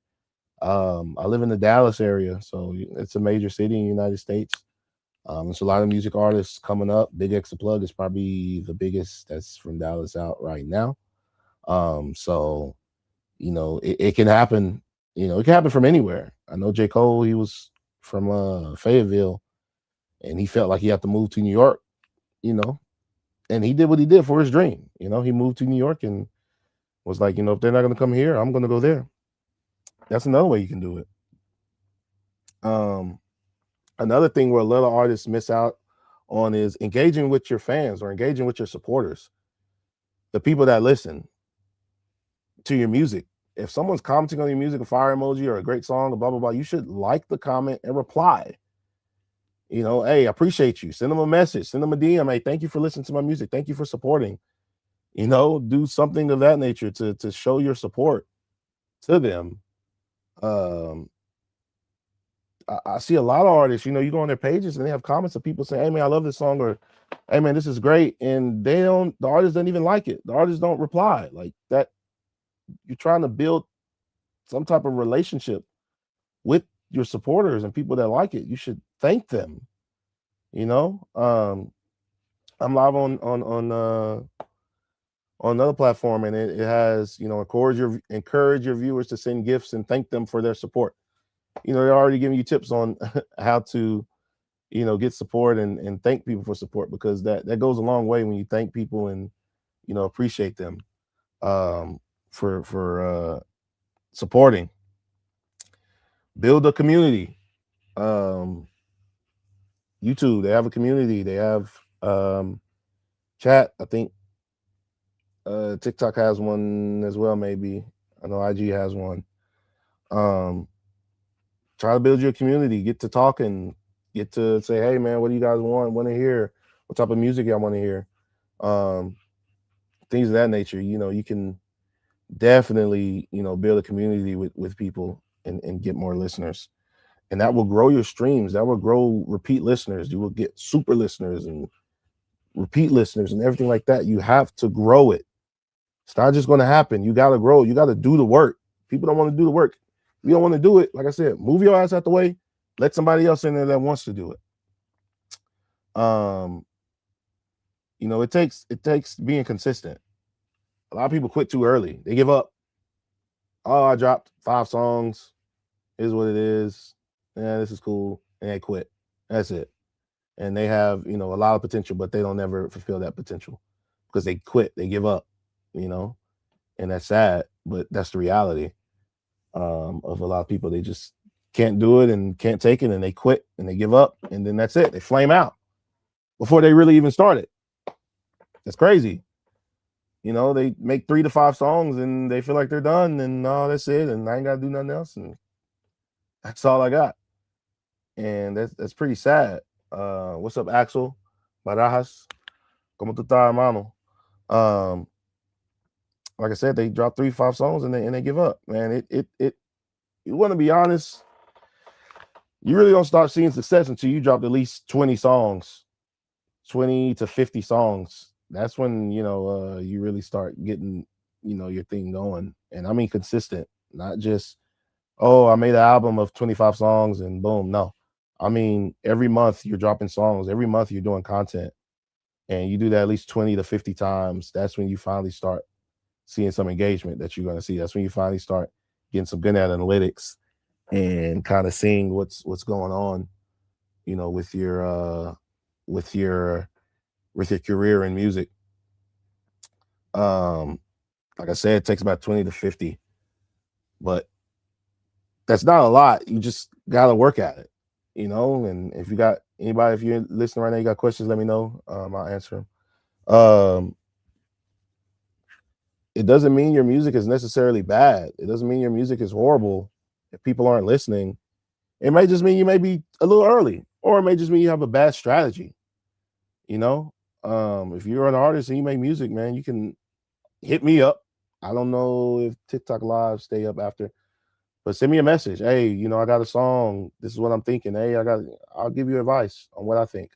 I live in the Dallas area, so it's a major city in the United States. There's a lot of music artists coming up. Big X the Plug is probably the biggest that's from Dallas out right now. So it can happen. It can happen from anywhere. I know J. Cole, he was from Fayetteville, and he felt like he had to move to New York, you know, and he did what he did for his dream. He moved to New York and was like, if they're not going to come here, I'm going to go there. That's another way you can do it. Um, Another thing where a lot of artists miss out on is engaging with your fans or engaging with your supporters, the people that listen to your music. If someone's commenting on your music, a fire emoji or a great song, or blah blah blah, you should like the comment and reply. Hey, I appreciate you. Send them a message, send them a DM. Hey, thank you for listening to my music. Thank you for supporting. Do something of that nature to show your support to them. Um, I see a lot of artists, you go on their pages and they have comments of people saying, "Hey man, I love this song," or "Hey man, this is great," and the artist doesn't even like it. The artist don't reply like that. You're trying to build some type of relationship with your supporters and people that like it. You should thank them. You know, I'm live on another platform, and it has encourage your viewers to send gifts and thank them for their support. They're already giving you tips on how to get support and thank people for support, because that goes a long way when you thank people and appreciate them um, for supporting. Build a community. um, YouTube, they have a community. They have chat. I think TikTok has one as well. Maybe I know IG has one. Um, Try to build your community. Get to talking. Get to say, "Hey man, what do you guys want to hear? What type of music y'all want to hear?" Um, Things of that nature. You can definitely build a community with people and get more listeners, and that will grow your streams. That will grow repeat listeners. You will get super listeners and repeat listeners and everything like that. You have to grow it. It's not just going to happen. You got to grow. You got to do the work. People don't want to do the work. If you don't want to do it, like I said, move your ass out the way. Let somebody else in there that wants to do it. It takes being consistent. A lot of people quit too early. They give up. Oh, I dropped 5 songs. Is what it is. Yeah, this is cool. And they quit. That's it. And they have, a lot of potential, but they don't ever fulfill that potential because they quit. They give up, you know, and that's sad, but that's the reality of a lot of people. They just can't do it and can't take it, and they quit and they give up, and then that's it. They flame out before they really even started. That's crazy. You know, they make 3 to 5 songs and they feel like they're done, and oh, that's it, and I ain't gotta do nothing else, and that's all I got. And that's pretty sad. What's up, Axel? Barajas, ¿cómo tú estás, hermano? Like I said, they drop 3, 5 songs and they give up. Man, it. You want to be honest, you really don't start seeing success until you drop at least 20 songs, 20 to 50 songs. That's when you really start getting your thing going. And I mean consistent, not just I made an album of 25 songs and boom. No, I mean every month you're dropping songs, every month you're doing content, and you do that at least 20 to 50 times. That's when you finally start seeing some engagement that you're going to see. That's when you finally start getting some good analytics and kind of seeing what's going on, with your career in music. Like I said, it takes about 20 to 50, but that's not a lot. You just gotta work at it, and if you got anybody, if you're listening right now, you got questions, let me know. I'll answer them. It doesn't mean your music is necessarily bad. It doesn't mean your music is horrible if people aren't listening. It may just mean you may be a little early, or it may just mean you have a bad strategy. If you're an artist and you make music, man, you can hit me up. I don't know if TikTok Live stay up after, but send me a message. Hey, I got a song. This is what I'm thinking. Hey, I'll give you advice on what I think.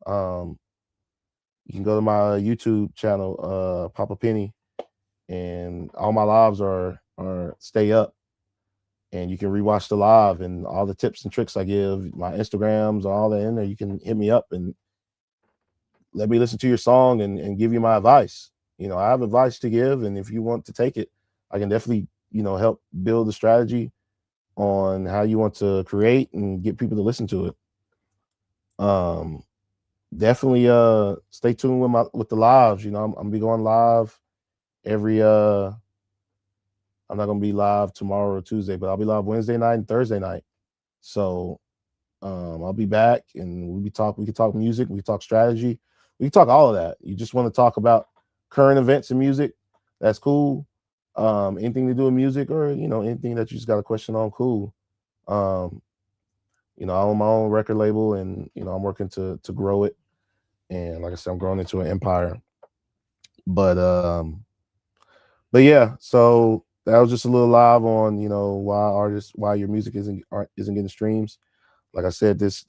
You can go to my YouTube channel, Papa Penny, and all my lives are stay up, and you can rewatch the live and all the tips and tricks I give. My Instagrams, all that in there. You can hit me up and let me listen to your song and give you my advice. I have advice to give, and if you want to take it, I can definitely, help build a strategy on how you want to create and get people to listen to it. Definitely stay tuned with the lives. I'm gonna be going live every I'm not gonna be live tomorrow or Tuesday, but I'll be live Wednesday night and Thursday night. So I'll be back, and we can talk music, we can talk strategy, we can talk all of that. You just want to talk about current events in music, that's cool. Anything to do with music, or anything that you just got a question on, cool. I own my own record label, and I'm working to grow it. And like I said, I'm growing into an empire. But yeah, so that was just a little live on why your music isn't getting streams. Like I said, this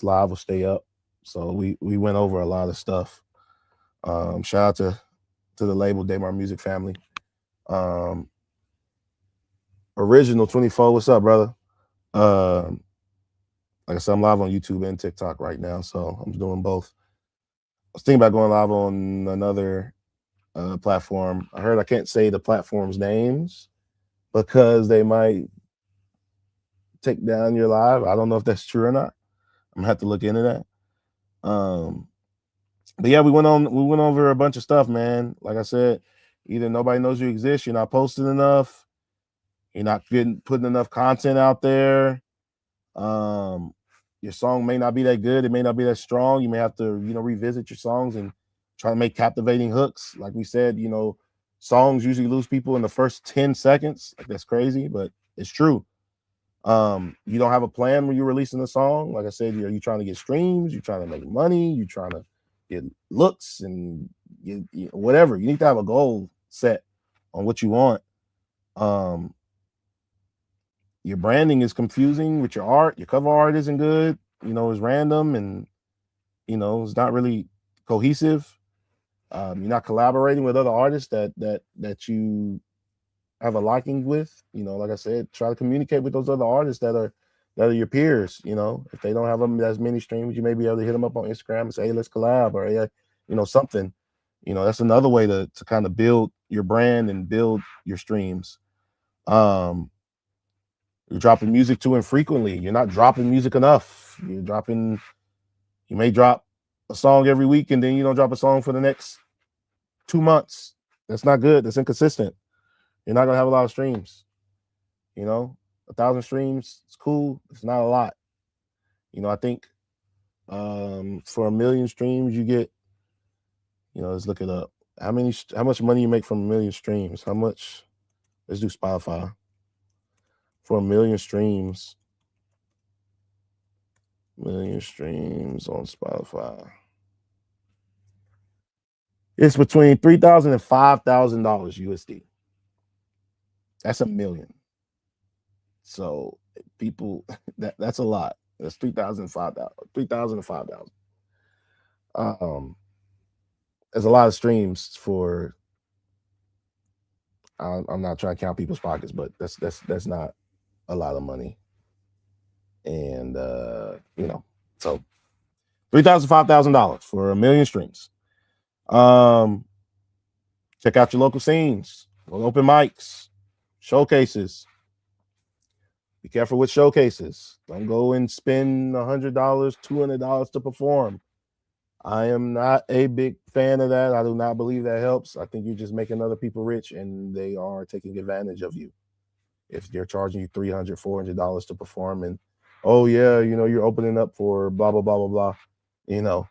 live will stay up. So we went over a lot of stuff. Shout out to the label Daimar Music Family. Original 24, what's up, brother? Like I said, I'm live on YouTube and TikTok right now, so I'm doing both. I was thinking about going live on another platform. I heard I can't say the platform's names because they might take down your live. I don't know if that's true or not. I'm gonna have to look into that. But yeah, we went over a bunch of stuff, man. Like I said, either nobody knows you exist, you're not posting enough, you're not putting enough content out there. Your song may not be that good, it may not be that strong. You may have to, revisit your songs and try to make captivating hooks. Like we said, songs usually lose people in the first 10 seconds. Like, that's crazy, but it's true. You don't have a plan when you're releasing a song. Like I said, are you trying to get streams? You're trying to make money? You're trying to get looks and whatever. You need to have a goal set on what you want. Your branding is confusing with your art. Your cover art isn't good. It's random, and it's not really cohesive. You're not collaborating with other artists that you have a liking with. Like I said, try to communicate with those other artists that are your peers. If they don't have them as many streams, you may be able to hit them up on Instagram and say, hey, let's collab, or something. That's another way to kind of build your brand and build your streams. You're dropping music too infrequently. You're not dropping music enough. You may drop a song every week, and then you don't drop a song for the next 2 months. That's not good. That's inconsistent. You're not gonna have a lot of streams. 1,000 streams, it's cool. It's not a lot. You know, I think for 1 million streams, you get, you know, let's look it up. How much money you make from 1 million streams? How much? Let's do Spotify. For 1 million streams. 1 million streams on Spotify. It's between $3,000 and $5,000 USD. That's 1 million. So people, that's a lot. That's 3,000, 5,000, 3,000 to 5,000. There's a lot of streams for. I'm not trying to count people's pockets, but that's not a lot of money. And you know, so $3,000, $5,000 for 1 million streams. Check out your local scenes, open mics, showcases. Be careful with showcases. Don't go and spend $100, $200 to perform. I am not a big fan of that. I do not believe that helps. I think you're just making other people rich, and they are taking advantage of you. If they're charging you $300, $400 to perform, and oh yeah, you know, you're opening up for blah blah blah blah blah. You know,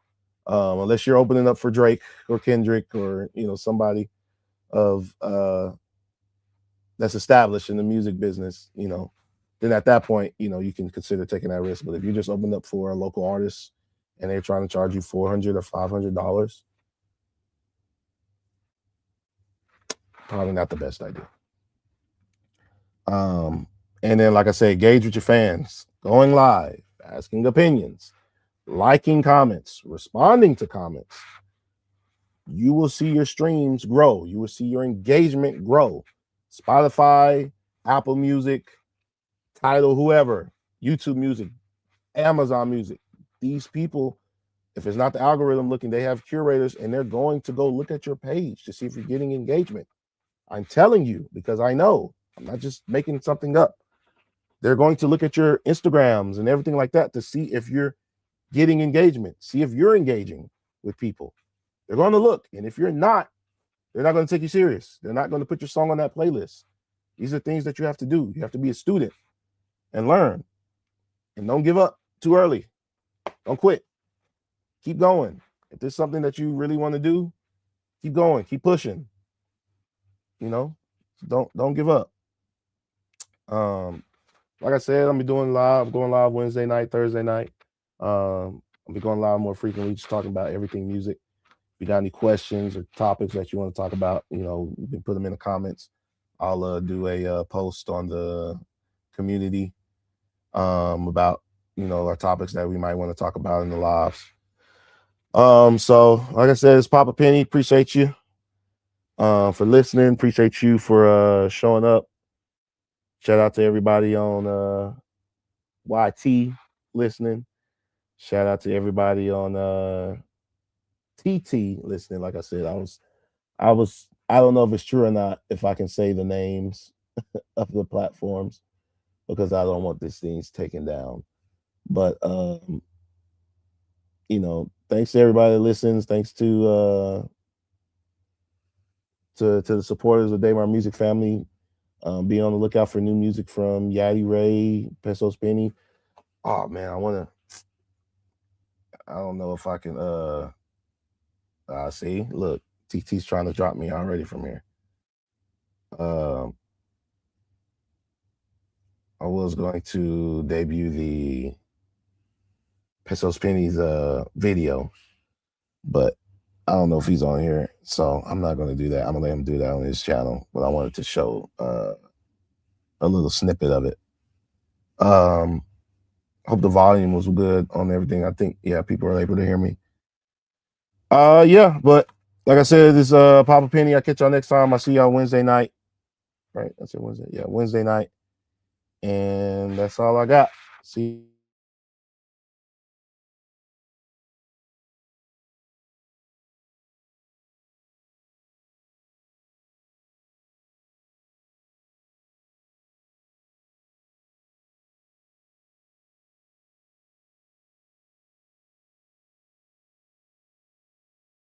unless you're opening up for Drake or Kendrick or, you know, somebody of that's established in the music business, you know, then at that point, you know, you can consider taking that risk. But if you just open up for a local artist and they're trying to charge you $400 or $500, probably not the best idea. And then, like I said, engage with your fans, going live, asking opinions, liking comments, responding to comments. You will see your streams grow. You will see your engagement grow. Spotify, Apple Music, Tidal, whoever, YouTube Music, Amazon Music. These people, if it's not the algorithm looking, they have curators, and they're going to go look at your page to see if you're getting engagement. I'm telling you, because I know. I'm not just making something up. They're going to look at your Instagrams and everything like that to see if you're getting engagement, see if you're engaging with people. They're going to look, and if you're not, they're not going to take you serious. They're not going to put your song on that playlist. These are things that you have to do. You have to be a student and learn, and don't give up too early. Don't quit. Keep going. If there's something that you really want to do, keep going, keep pushing. You know, don't give up. Like I said, I'm going live Wednesday night, Thursday night. I'll be going live more frequently, just talking about everything music. If you got any questions or topics that you want to talk about, you know, you can put them in the comments. I'll do a post on the community about, you know, our topics that we might want to talk about in the lives. So like I said, it's Papa Penny. Appreciate you for listening. Appreciate you for showing up. Shout out to everybody on YT listening. Shout out to everybody on TT listening. Like I said, I don't know if it's true or not, if I can say the names of the platforms, because I don't want these things taken down. But you know, thanks to everybody that listens. Thanks to the supporters of Daimar Music Family. Be on the lookout for new music from Yadi Ray, Peso Spinny. Oh man, I don't know if I can see. Look, TT's trying to drop me already from here. I was going to debut the Peso Spinny's video, but I don't know if he's on here, so I'm not going to do that. I'm going to let him do that on his channel, but I wanted to show a little snippet of it. Hope the volume was good on everything. I think, yeah, people are able to hear me. Yeah, but like I said, this Papa Penny. I'll catch y'all next time. I'll see y'all Wednesday night. Right? That's it, Wednesday. Yeah, Wednesday night. And that's all I got. See you.